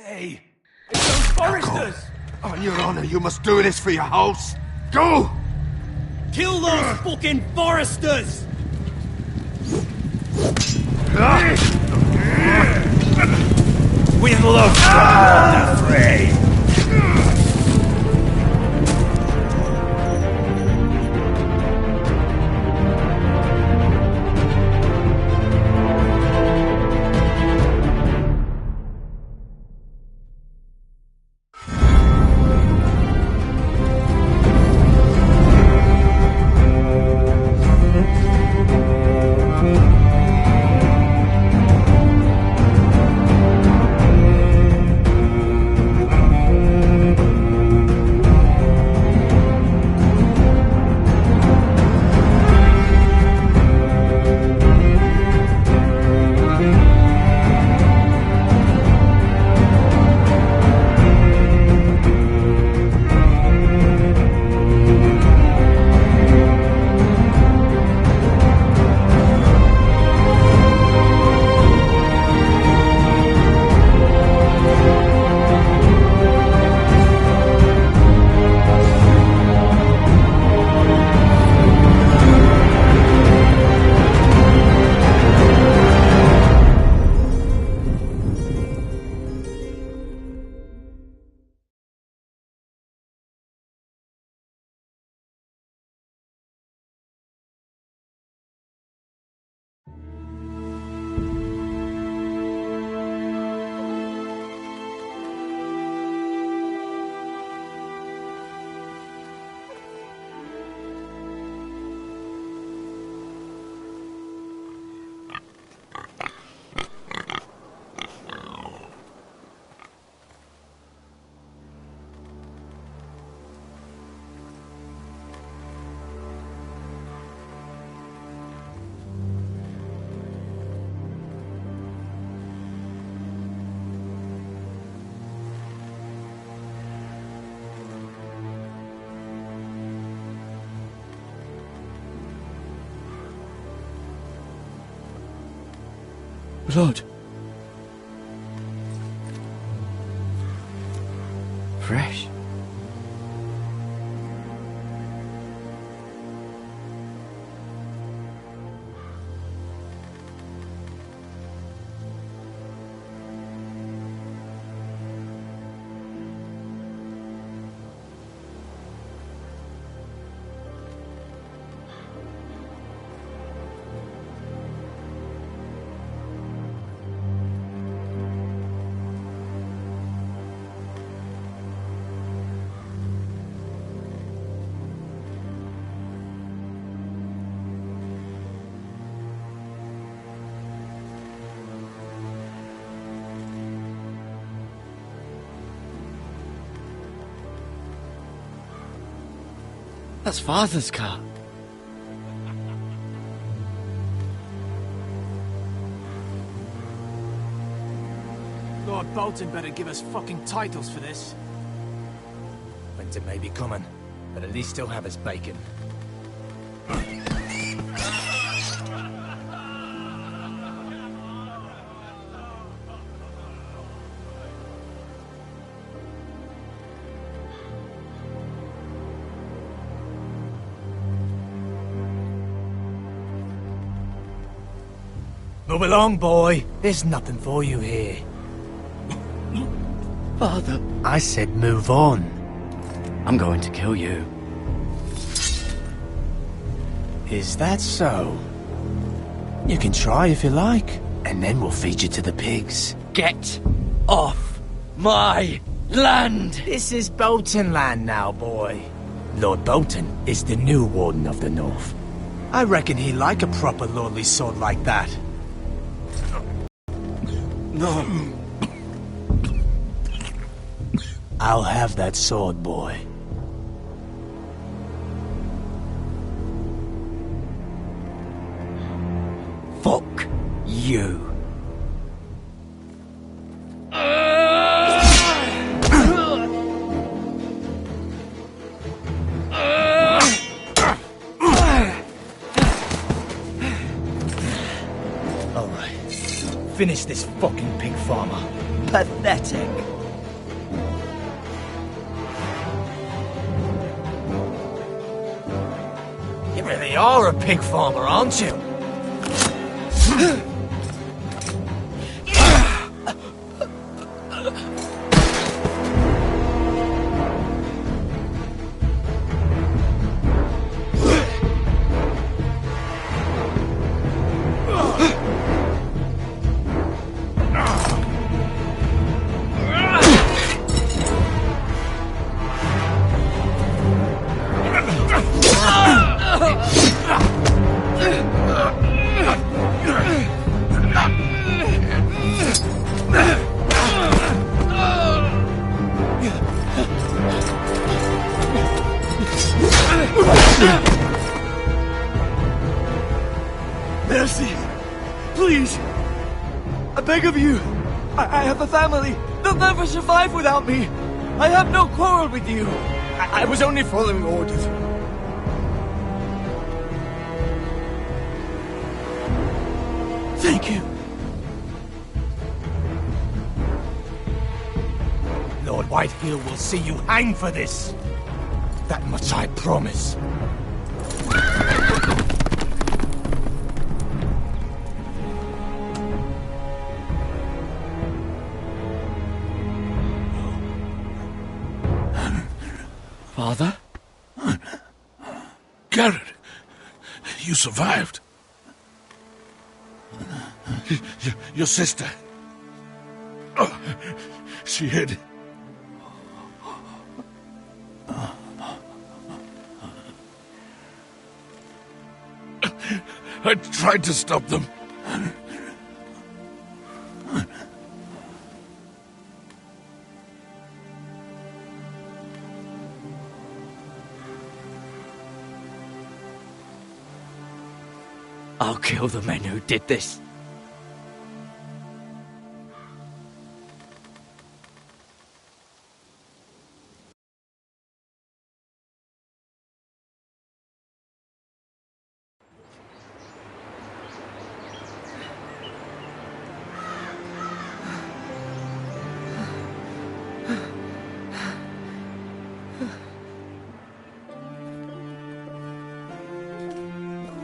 Hey! It's those foresters! On your honor, you must do this for your house. Go! Kill those fucking foresters! We love the fray! Blood. Fresh. That's Father's car. Lord Bolton better give us fucking titles for this. Winter may be coming, but at least he'll have his bacon. Move along, boy. There's nothing for you here. Father, I said move on. I'm going to kill you. Is that so? You can try if you like, and then we'll feed you to the pigs. Get off my land! This is Bolton land now, boy. Lord Bolton is the new Warden of the North. I reckon he'd like a proper lordly sword like that. No. I'll have that sword, boy. Fuck you. Alright. Finish this fucking pig farmer. Pathetic. pathetic. You really are a pig farmer, aren't you? Mercy! Please! I beg of you! I have a family! They'll never survive without me! I have no quarrel with you! I was only following orders. Thank you. Lord Whitehill will see you hang for this. That much I promise. Father? Garrett, you survived. Your sister. Oh, she hid. I tried to stop them. I'll kill the men who did this.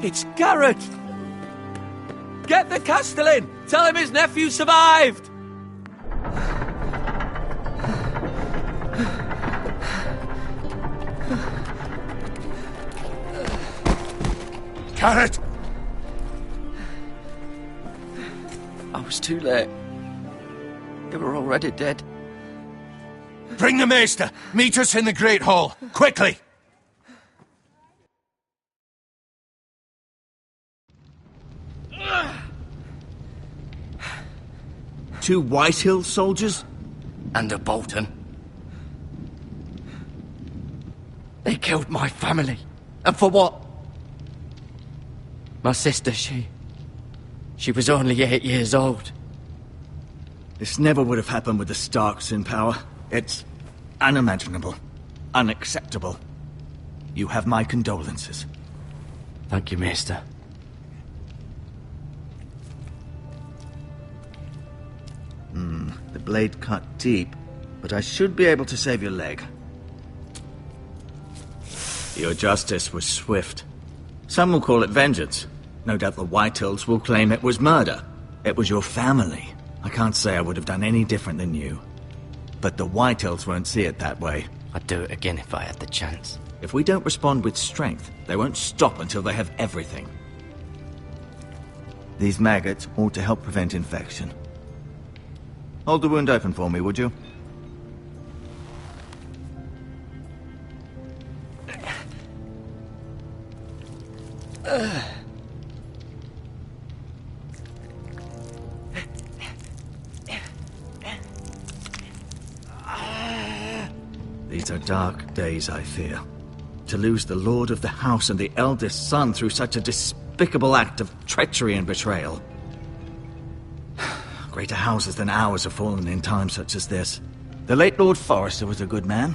It's Garrett! Get the Castellan! Tell him his nephew survived! Garrett! I was too late. They were already dead. Bring the maester! Meet us in the Great Hall! Quickly! Two Whitehill soldiers? And a Bolton. They killed my family. And for what? My sister, she was only 8 years old. This never would have happened with the Starks in power. It's unimaginable. Unacceptable. You have my condolences. Thank you, Maester. The blade cut deep, but I should be able to save your leg. Your justice was swift. Some will call it vengeance. No doubt the Whitehills will claim it was murder. It was your family. I can't say I would have done any different than you. But the Whitehills won't see it that way. I'd do it again if I had the chance. If we don't respond with strength, they won't stop until they have everything. These maggots ought to help prevent infection. Hold the wound open for me, would you? These are dark days, I fear. To lose the lord of the house and the eldest son through such a despicable act of treachery and betrayal. Greater houses than ours have fallen in times such as this. The late Lord Forrester was a good man.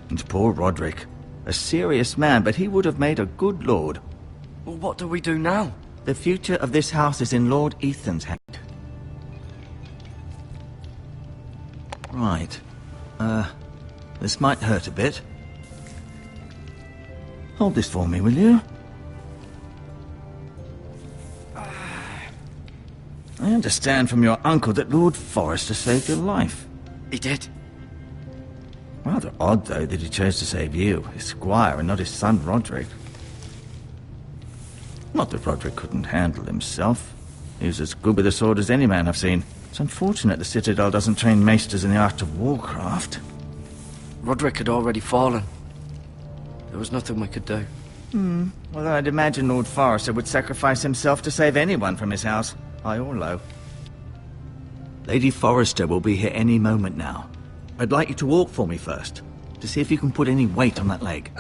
And poor Roderick. A serious man, but he would have made a good lord. Well, what do we do now? The future of this house is in Lord Ethan's hand. Right. This might hurt a bit. Hold this for me, will you? I understand from your uncle that Lord Forrester saved your life. He did. Rather odd, though, that he chose to save you, his squire, and not his son Roderick. Not that Roderick couldn't handle himself. He was as good with a sword as any man I've seen. It's unfortunate the Citadel doesn't train maesters in the art of warcraft. Roderick had already fallen. There was nothing we could do. Well, I'd imagine Lord Forrester would sacrifice himself to save anyone from his house, high or low. Lady Forrester will be here any moment now. I'd like you to walk for me first, to see if you can put any weight on that leg.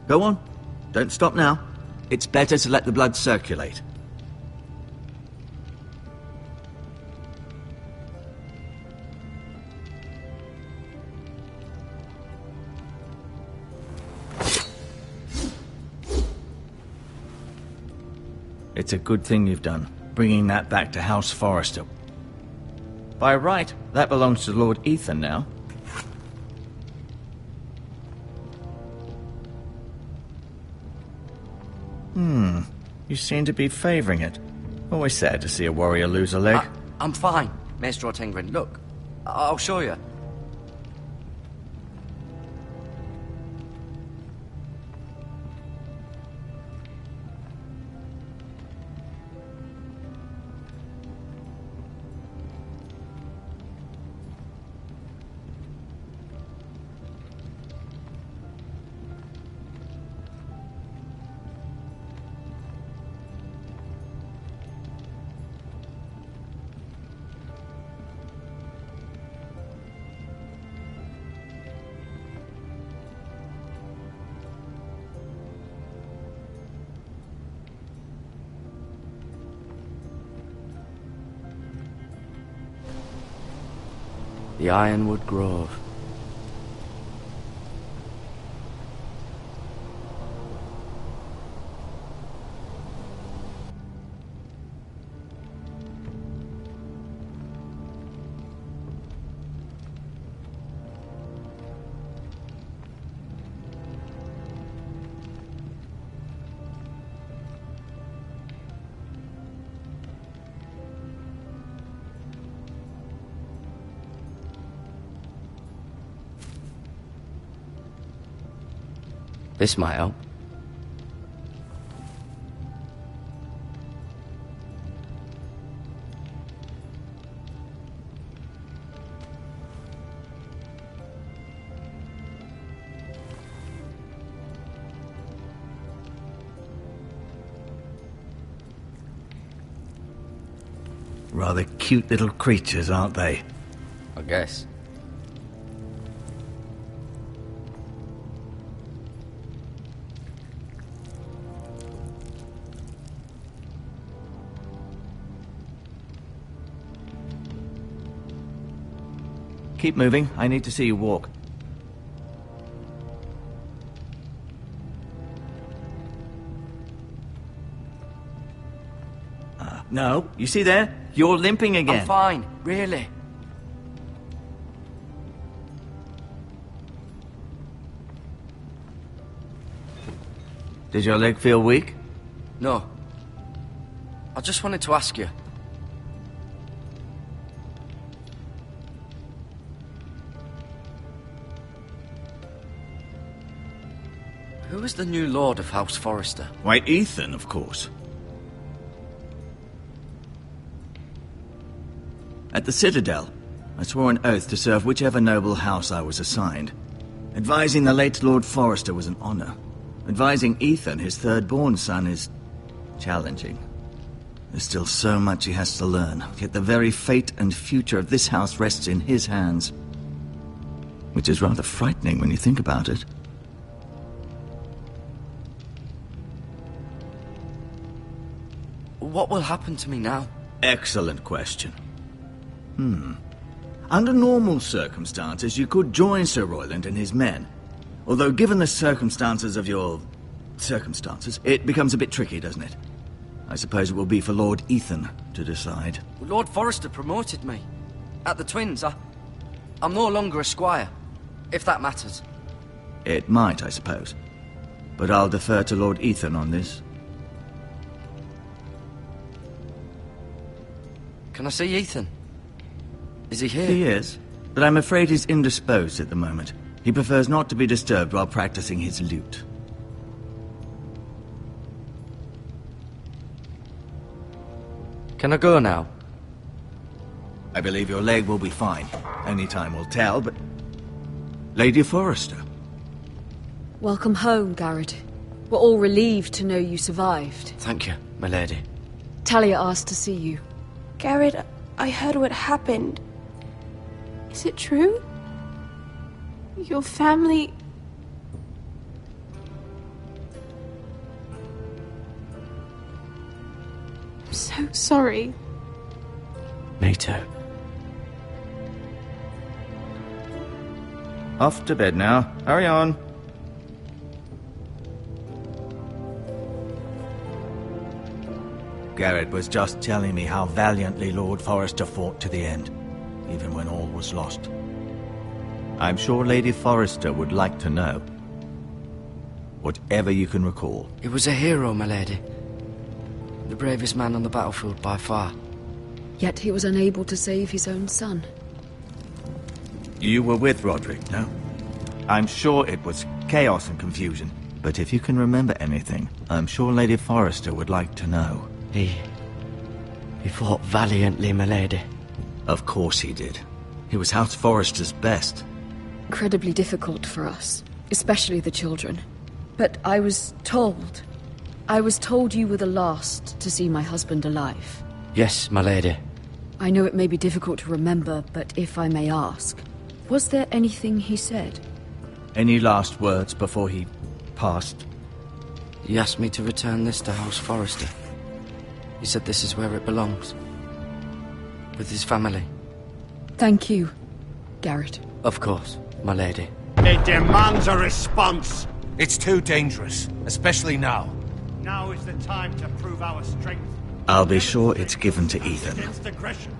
Go on. Don't stop now. It's better to let the blood circulate. It's a good thing you've done, bringing that back to House Forrester. By right, that belongs to Lord Ethan now. You seem to be favouring it. Always sad to see a warrior lose a leg. I'm fine, Maester Ortengren. Look, I'll show you. The Ironwood Grove. This might help. Rather cute little creatures, aren't they? I guess. Keep moving. I need to see you walk. No, you see there? You're limping again. I'm fine, really. Did your leg feel weak? No. I just wanted to ask you. Who is the new Lord of House Forrester? Why, Ethan, of course. At the Citadel, I swore an oath to serve whichever noble house I was assigned. Advising the late Lord Forrester was an honor. Advising Ethan, his third-born son, is challenging. There's still so much he has to learn, yet the very fate and future of this house rests in his hands. Which is rather frightening when you think about it. What will happen to me now? Excellent question. Under normal circumstances, you could join Sir Royland and his men. Although given the circumstances of your circumstances, it becomes a bit tricky, doesn't it? I suppose it will be for Lord Ethan to decide. Lord Forrester promoted me. At the Twins, I'm no longer a squire, if that matters. It might, I suppose. But I'll defer to Lord Ethan on this. Can I see Ethan? Is he here? He is, but I'm afraid he's indisposed at the moment. He prefers not to be disturbed while practicing his lute. Can I go now? I believe your leg will be fine. Only time will tell, but... Lady Forrester. Welcome home, Garrett. We're all relieved to know you survived. Thank you, my lady. Talia asked to see you. Garrett, I heard what happened. Is it true? Your family... I'm so sorry. Me too. Off to bed now. Hurry on. Garrett was just telling me how valiantly Lord Forrester fought to the end, even when all was lost. I'm sure Lady Forrester would like to know. Whatever you can recall. He was a hero, my lady. The bravest man on the battlefield by far. Yet he was unable to save his own son. You were with Roderick, no? I'm sure it was chaos and confusion, but if you can remember anything, I'm sure Lady Forrester would like to know. He fought valiantly, my lady. Of course he did. He was House Forrester's best. Incredibly difficult for us, especially the children. But I was told you were the last to see my husband alive. Yes, my lady. I know it may be difficult to remember, but if I may ask, was there anything he said? Any last words before he passed? He asked me to return this to House Forrester. He said this is where it belongs. With his family. Thank you, Garrett. Of course, my lady. It demands a response. It's too dangerous, especially now. Now is the time to prove our strength. I'll be sure it's given to Ethan. Against aggression.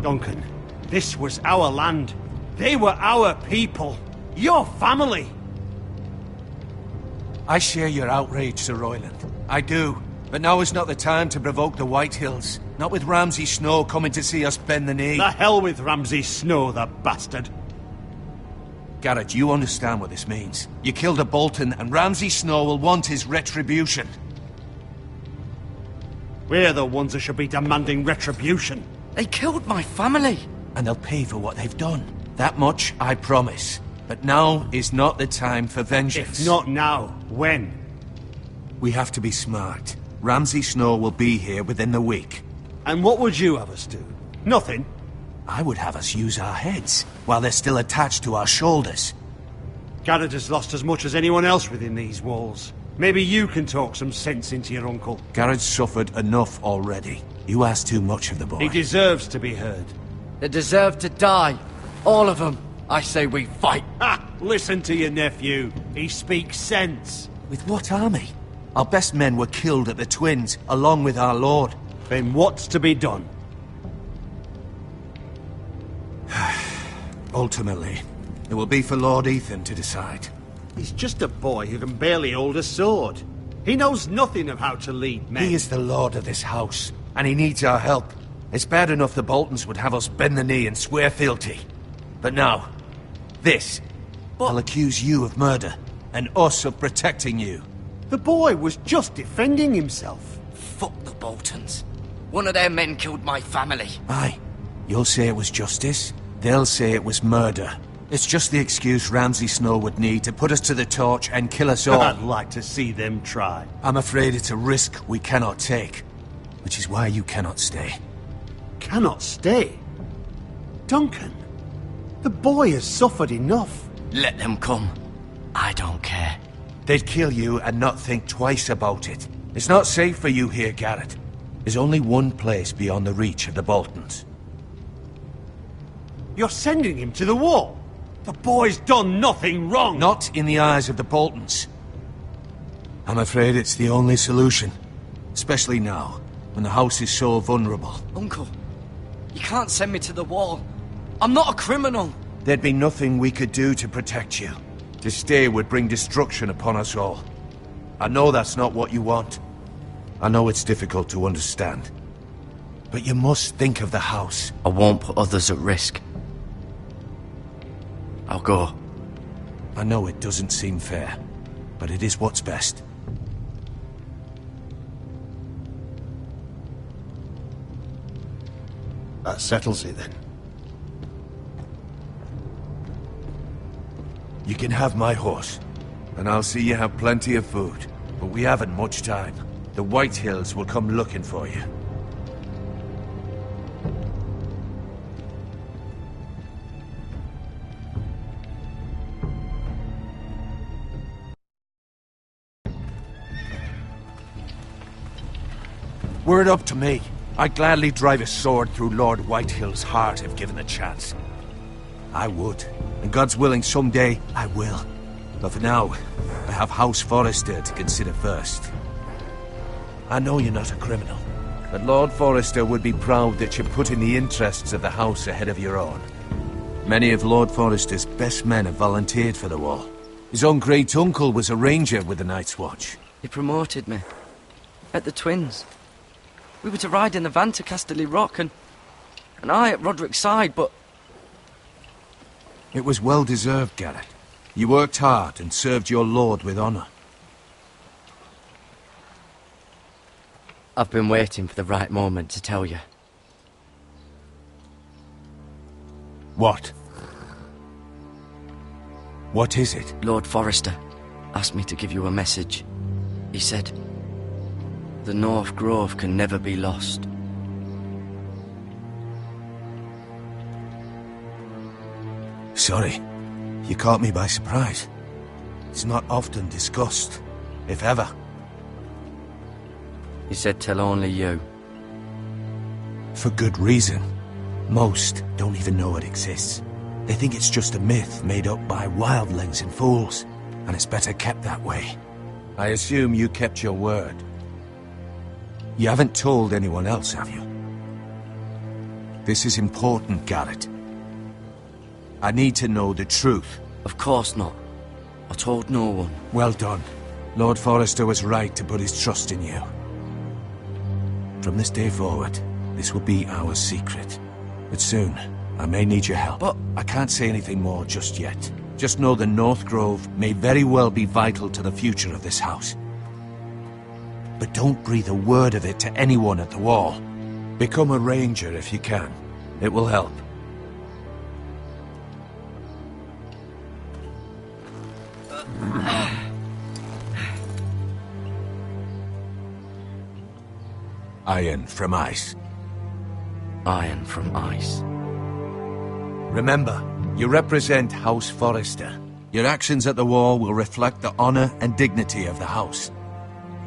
Duncan, this was our land. They were our people. Your family. I share your outrage, Sir Royland. I do. But now is not the time to provoke the White Hills. Not with Ramsay Snow coming to see us bend the knee. The hell with Ramsay Snow, the bastard. Garrett, you understand what this means. You killed a Bolton, and Ramsay Snow will want his retribution. We're the ones that should be demanding retribution. They killed my family. And they'll pay for what they've done. That much I promise. But now is not the time for vengeance. If not now, when? We have to be smart. Ramsay Snow will be here within the week. And what would you have us do? Nothing. I would have us use our heads, while they're still attached to our shoulders. Garrett has lost as much as anyone else within these walls. Maybe you can talk some sense into your uncle. Garrett's suffered enough already. You ask too much of the boy. He deserves to be heard. They deserve to die. All of them. I say we fight. Ha! Listen to your nephew. He speaks sense. With what army? Our best men were killed at the Twins, along with our lord. Then what's to be done? Ultimately, it will be for Lord Ethan to decide. He's just a boy who can barely hold a sword. He knows nothing of how to lead men. He is the lord of this house, and he needs our help. It's bad enough the Boltons would have us bend the knee and swear fealty. But now, this. I'll accuse you of murder, and us of protecting you. The boy was just defending himself. Fuck the Boltons. One of their men killed my family. Aye. You'll say it was justice. They'll say it was murder. It's just the excuse Ramsay Snow would need to put us to the torch and kill us all. I'd like to see them try. I'm afraid it's a risk we cannot take. Which is why you cannot stay. Cannot stay? Duncan, the boy has suffered enough. Let them come. I don't care. They'd kill you and not think twice about it. It's not safe for you here, Garrett. There's only one place beyond the reach of the Boltons. You're sending him to the wall? The boy's done nothing wrong! Not in the eyes of the Boltons. I'm afraid it's the only solution. Especially now, when the house is so vulnerable. Uncle, you can't send me to the wall. I'm not a criminal. There'd be nothing we could do to protect you. To stay would bring destruction upon us all. I know that's not what you want. I know it's difficult to understand. But you must think of the house. I won't put others at risk. I'll go. I know it doesn't seem fair, but it is what's best. That settles it then. You can have my horse, and I'll see you have plenty of food. But we haven't much time. The White Hills will come looking for you. Were it up to me, I'd gladly drive a sword through Lord Whitehill's heart if given the chance. I would, and God's willing someday I will. But for now, I have House Forrester to consider first. I know you're not a criminal, but Lord Forrester would be proud that you're putting the interests of the house ahead of your own. Many of Lord Forrester's best men have volunteered for the war. His own great-uncle was a ranger with the Night's Watch. He promoted me. At the Twins. We were to ride in the van to Casterly Rock, and I at Roderick's side, but... It was well-deserved, Garrett. You worked hard and served your lord with honor. I've been waiting for the right moment to tell you. What? What is it? Lord Forrester asked me to give you a message. He said, the North Grove can never be lost. Sorry, you caught me by surprise. It's not often discussed, if ever. He said tell only you. For good reason. Most don't even know it exists. They think it's just a myth made up by wildlings and fools, and it's better kept that way. I assume you kept your word. You haven't told anyone else, have you? This is important, Garrett. I need to know the truth. Of course not. I told no one. Well done. Lord Forrester was right to put his trust in you. From this day forward, this will be our secret. But soon, I may need your help. But I can't say anything more just yet. Just know the North Grove may very well be vital to the future of this house. But don't breathe a word of it to anyone at the wall. Become a ranger if you can. It will help. Iron from ice. Iron from ice. Remember, you represent House Forrester. Your actions at the war will reflect the honor and dignity of the house.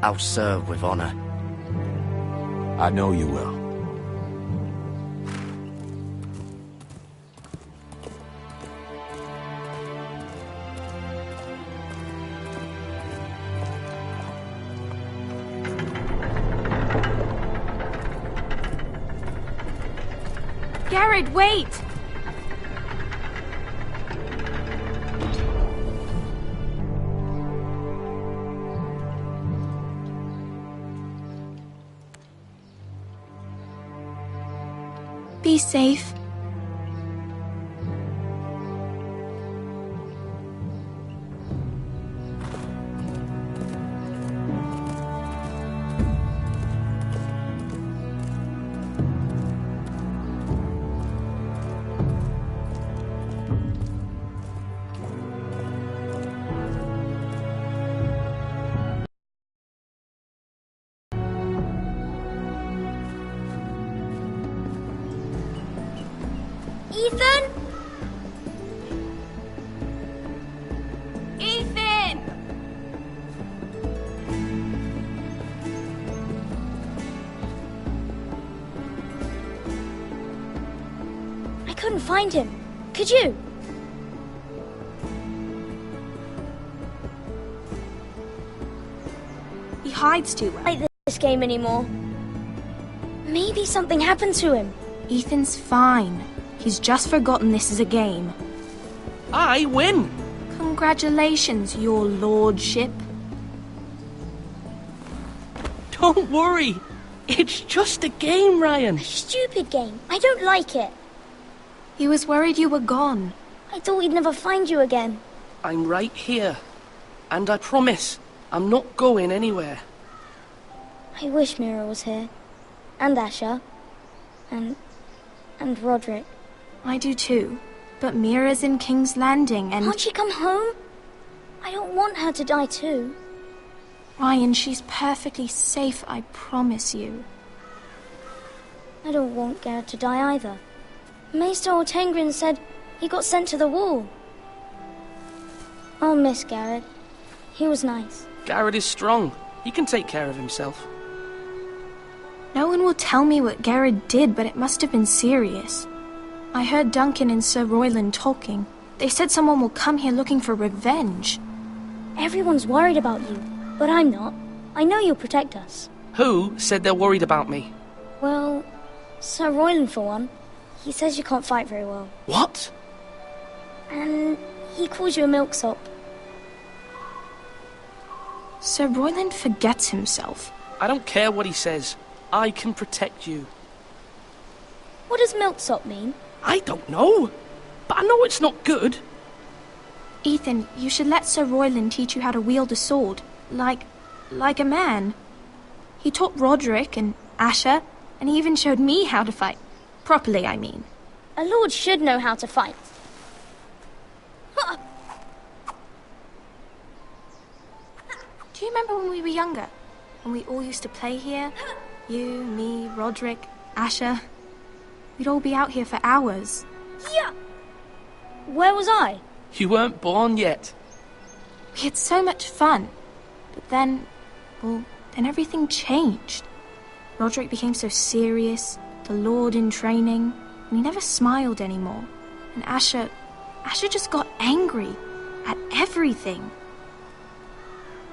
I'll serve with honor. I know you will. Garrett, wait! Be safe. Ethan? Ethan! I couldn't find him. Could you? hides too well. I don't like this game anymore. Maybe something happened to him. Ethan's fine. He's just forgotten this is a game. I win! Congratulations, your lordship. Don't worry. It's just a game, Ryan. A stupid game. I don't like it. He was worried you were gone. I thought we'd never find you again. I'm right here. And I promise, I'm not going anywhere. I wish Mira was here. And Asher. And Roderick. I do too. But Mira's in King's Landing and... Can't she come home? I don't want her to die too. Ryan, she's perfectly safe, I promise you. I don't want Garrett to die either. Maester Ortengrin said he got sent to the wall. I'll miss Garrett. He was nice. Garrett is strong. He can take care of himself. No one will tell me what Garrett did, but it must have been serious. I heard Duncan and Sir Royland talking. They said someone will come here looking for revenge. Everyone's worried about you, but I'm not. I know you'll protect us. Who said they're worried about me? Well, Sir Royland for one. He says you can't fight very well. What? And he calls you a milksop. Sir Royland forgets himself. I don't care what he says. I can protect you. What does milksop mean? I don't know. But I know it's not good. Ethan, you should let Sir Royland teach you how to wield a sword. Like a man. He taught Roderick and Asher, and he even showed me how to fight. Properly, I mean. A lord should know how to fight. Do you remember when we were younger? When we all used to play here? You, me, Roderick, Asher. We'd all be out here for hours. Yeah. Where was I? You weren't born yet. We had so much fun. But then everything changed. Roderick became so serious, the Lord in training, and he never smiled anymore. And Asher just got angry at everything.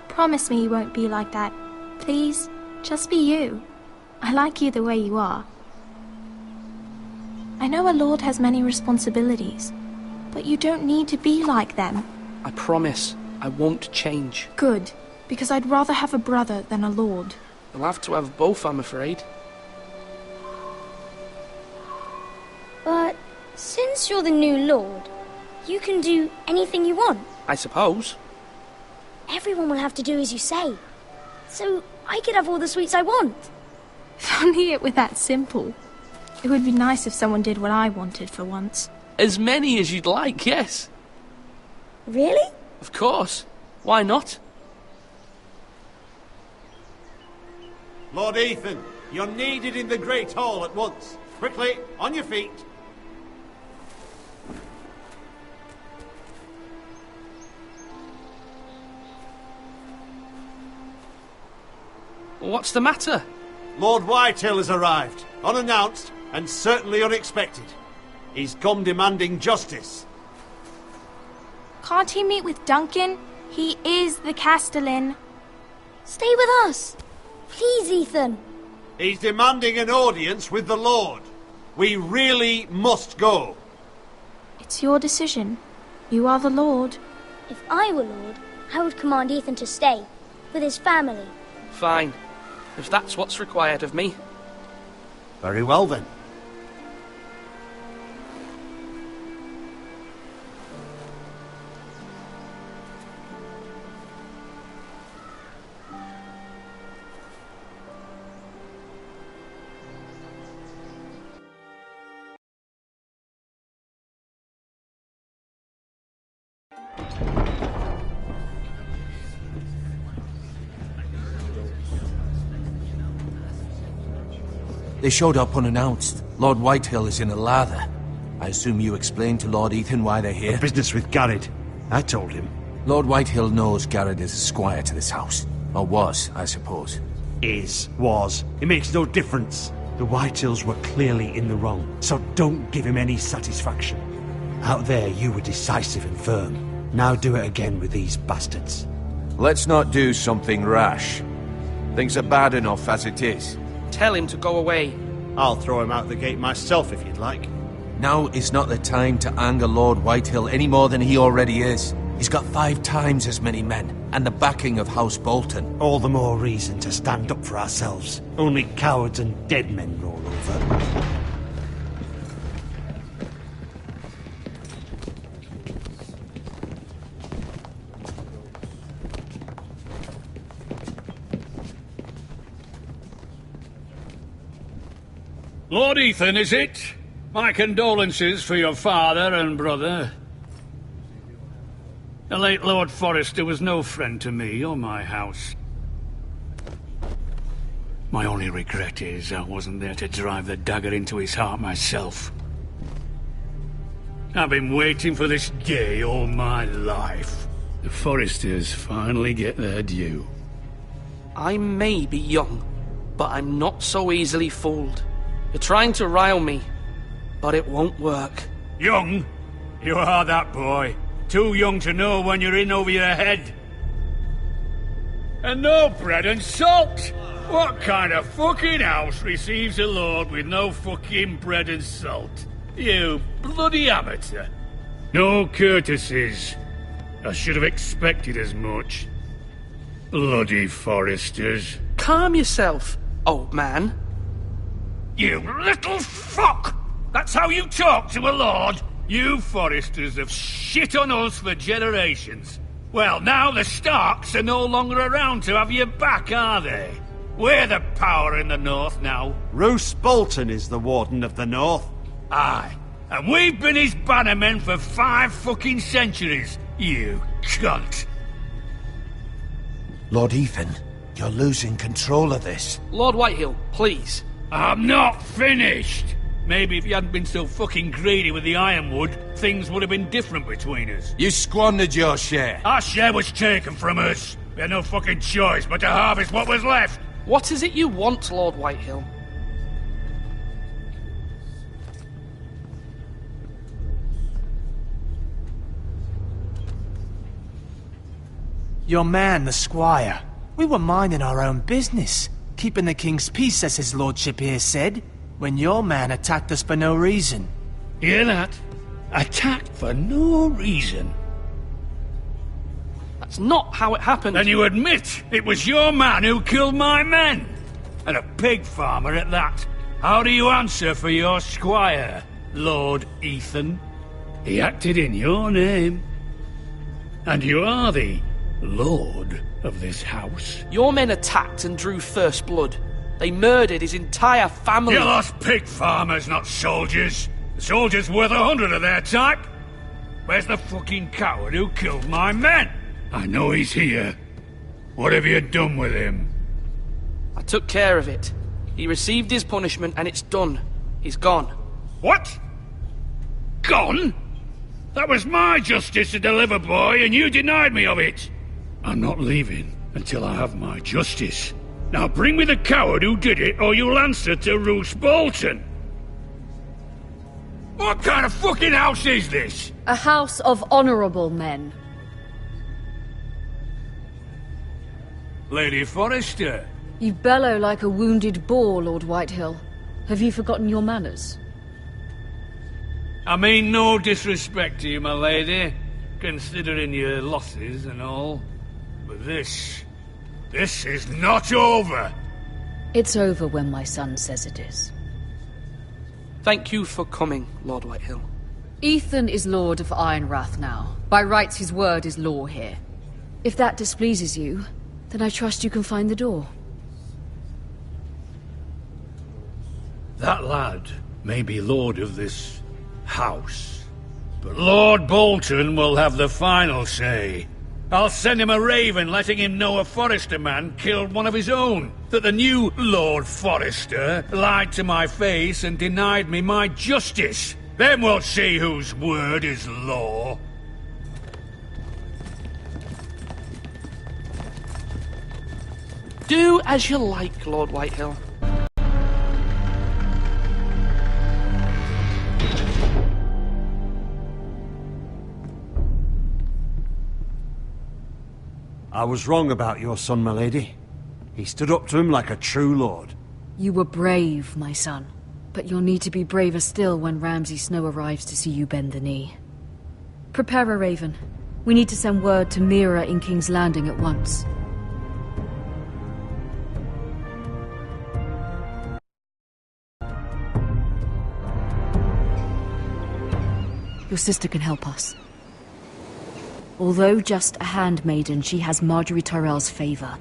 Promise me you won't be like that. Please, just be you. I like you the way you are. I know a lord has many responsibilities, but you don't need to be like them. I promise I won't change. Good, because I'd rather have a brother than a lord. You'll have to have both, I'm afraid. But since you're the new lord, you can do anything you want. I suppose. Everyone will have to do as you say. So I could have all the sweets I want. If only it were that simple. It would be nice if someone did what I wanted for once. As many as you'd like, yes. Really? Of course. Why not? Lord Ethan, you're needed in the Great Hall at once. Quickly, on your feet. What's the matter? Lord Whitehill has arrived, unannounced and certainly unexpected. He's come demanding justice. Can't he meet with Duncan? He is the Castellan. Stay with us. Please, Ethan. He's demanding an audience with the Lord. We really must go. It's your decision. You are the Lord. If I were Lord, I would command Ethan to stay, with his family. Fine. If that's what's required of me. Very well, then. They showed up unannounced. Lord Whitehill is in a lather. I assume you explained to Lord Ethan why they're here? The business with Garrett. I told him. Lord Whitehill knows Garrett is a squire to this house. Or was, I suppose. Was. It makes no difference. The Whitehills were clearly in the wrong, so don't give him any satisfaction. Out there, you were decisive and firm. Now do it again with these bastards. Let's not do something rash. Things are bad enough as it is. Tell him to go away. I'll throw him out the gate myself if you'd like. Now is not the time to anger Lord Whitehill any more than he already is. He's got 5 times as many men, and the backing of House Bolton. All the more reason to stand up for ourselves. Only cowards and dead men roll over. Lord Ethan, is it? My condolences for your father and brother. The late Lord Forrester was no friend to me or my house. My only regret is I wasn't there to drive the dagger into his heart myself. I've been waiting for this day all my life. The Forresters finally get their due. I may be young, but I'm not so easily fooled. You're trying to rile me, but it won't work. Young? You are that boy. Too young to know when you're in over your head. And no bread and salt! What kind of fucking house receives a lord with no fucking bread and salt? You bloody amateur. No courtesies. I should have expected as much. Bloody Forresters. Calm yourself, old man. You little fuck! That's how you talk to a lord? You Forresters have shit on us for generations. Well, now the Starks are no longer around to have your back, are they? We're the power in the north now. Roose Bolton is the Warden of the North. Aye. And we've been his bannermen for 5 fucking centuries, you cunt. Lord Ethan, you're losing control of this. Lord Whitehill, please. I'm not finished! Maybe if you hadn't been so fucking greedy with the ironwood, things would have been different between us. You squandered your share. Our share was taken from us. We had no fucking choice but to harvest what was left. What is it you want, Lord Whitehill? Your man, the squire. We were minding our own business. Keeping the king's peace, as his lordship here said, when your man attacked us for no reason. Hear that? Attacked for no reason. That's not how it happened. Then you admit it was your man who killed my men. And a pig farmer at that. How do you answer for your squire, Lord Ethan? He acted in your name. And you are the lord of this house. Your men attacked and drew first blood. They murdered his entire family. You lost pig farmers, not soldiers. The soldiers worth 100 of their type. Where's the fucking coward who killed my men? I know he's here. What have you done with him? I took care of it. He received his punishment and it's done. He's gone. What? Gone? That was my justice to deliver, boy, and you denied me of it. I'm not leaving until I have my justice. Now bring me the coward who did it, or you'll answer to Roose Bolton. What kind of fucking house is this? A house of honorable men. Lady Forrester. You bellow like a wounded boar, Lord Whitehill. Have you forgotten your manners? I mean no disrespect to you, my lady, considering your losses and all. But this is not over. It's over when my son says it is. Thank you for coming, Lord Whitehill. Ethan is Lord of Ironrath now. By rights, his word is law here. If that displeases you, then I trust you can find the door. That lad may be lord of this house, but Lord Bolton will have the final say. I'll send him a raven letting him know a Forrester man killed one of his own, that the new Lord Forrester lied to my face and denied me my justice. Then we'll see whose word is law. Do as you like, Lord Whitehill. I was wrong about your son, my lady. He stood up to him like a true lord. You were brave, my son. But you'll need to be braver still when Ramsay Snow arrives to see you bend the knee. Prepare a raven. We need to send word to Mira in King's Landing at once. Your sister can help us. Although just a handmaiden, she has Marjorie Tyrell's favor.